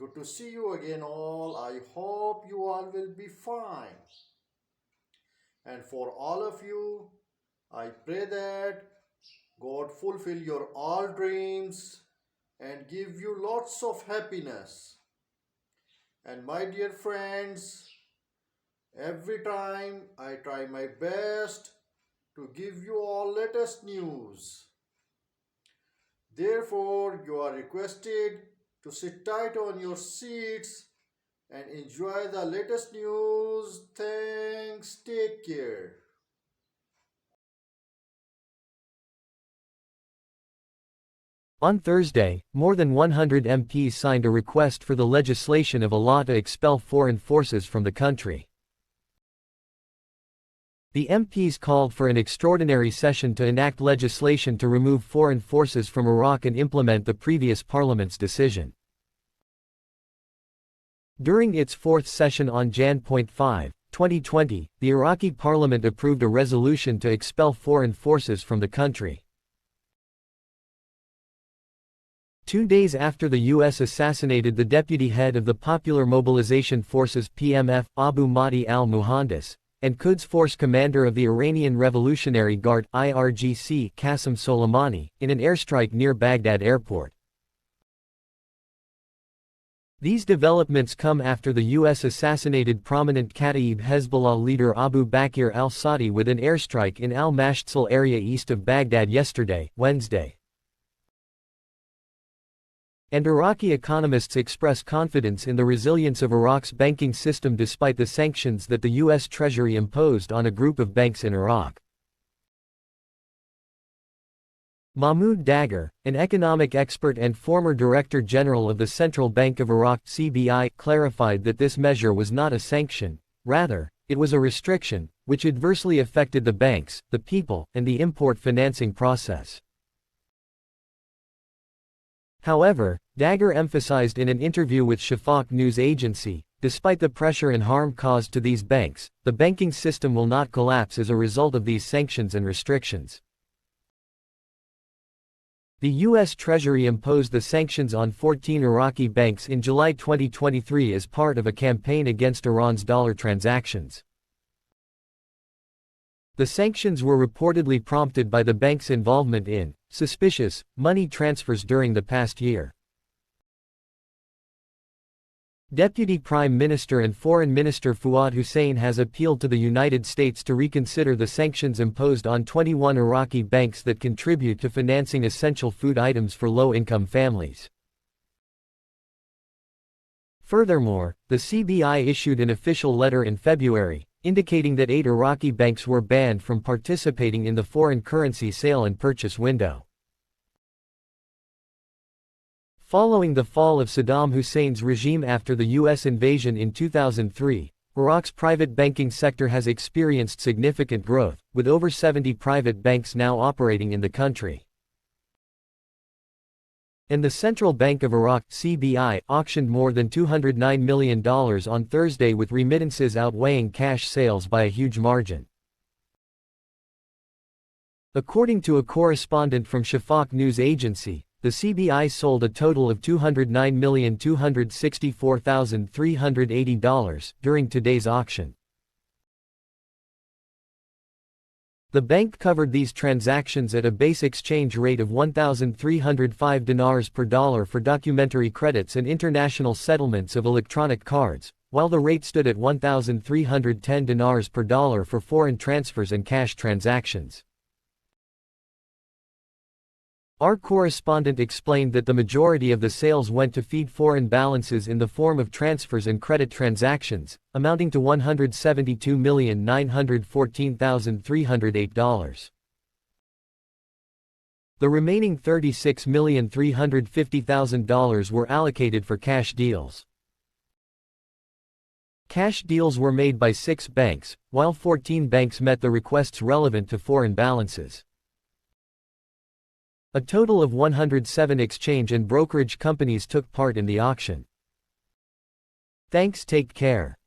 Good to see you again, all. I hope you all will be fine. And for all of you, I pray that God fulfill your all dreams and give you lots of happiness. And my dear friends, every time I try my best to give you all latest news. Therefore, you are requested to sit tight on your seats and enjoy the latest news. Thanks. Take care. On Thursday, more than 100 MPs signed a request for the legislation of a law to expel foreign forces from the country. The MPs called for an extraordinary session to enact legislation to remove foreign forces from Iraq and implement the previous parliament's decision. During its fourth session on Jan. 5, 2020, the Iraqi Parliament approved a resolution to expel foreign forces from the country. 2 days after the U.S. assassinated the deputy head of the Popular Mobilization Forces (PMF), Abu Mahdi al-Muhandis, and Quds Force Commander of the Iranian Revolutionary Guard (IRGC) Qasem Soleimani, in an airstrike near Baghdad airport. These developments come after the U.S. assassinated prominent Kata'ib Hezbollah leader Abu Baqir al-Saadi with an airstrike in al-Mashtsal area east of Baghdad yesterday, Wednesday. And Iraqi economists express confidence in the resilience of Iraq's banking system despite the sanctions that the U.S. Treasury imposed on a group of banks in Iraq. Mahmoud Dagher, an economic expert and former Director General of the Central Bank of Iraq (CBI), clarified that this measure was not a sanction, rather, it was a restriction, which adversely affected the banks, the people, and the import financing process. However, Dagher emphasized in an interview with Shafaq news agency, despite the pressure and harm caused to these banks, the banking system will not collapse as a result of these sanctions and restrictions. The U.S. Treasury imposed the sanctions on 14 Iraqi banks in July 2023 as part of a campaign against Iran's dollar transactions. The sanctions were reportedly prompted by the bank's involvement in suspicious money transfers during the past year. Deputy Prime Minister and Foreign Minister Fuad Hussein has appealed to the United States to reconsider the sanctions imposed on 21 Iraqi banks that contribute to financing essential food items for low-income families. Furthermore, the CBI issued an official letter in February, indicating that 8 Iraqi banks were banned from participating in the foreign currency sale and purchase window. Following the fall of Saddam Hussein's regime after the U.S. invasion in 2003, Iraq's private banking sector has experienced significant growth, with over 70 private banks now operating in the country. And the Central Bank of Iraq (CBI) auctioned more than $209 million on Thursday, with remittances outweighing cash sales by a huge margin. According to a correspondent from Shafaq news agency, the CBI sold a total of $209,264,380 during today's auction. The bank covered these transactions at a base exchange rate of 1,305 dinars per dollar for documentary credits and international settlements of electronic cards, while the rate stood at 1,310 dinars per dollar for foreign transfers and cash transactions. Our correspondent explained that the majority of the sales went to feed foreign balances in the form of transfers and credit transactions, amounting to $172,914,308. The remaining $36,350,000 were allocated for cash deals. Cash deals were made by 6 banks, while 14 banks met the requests relevant to foreign balances. A total of 107 exchange and brokerage companies took part in the auction. Thanks. Take care.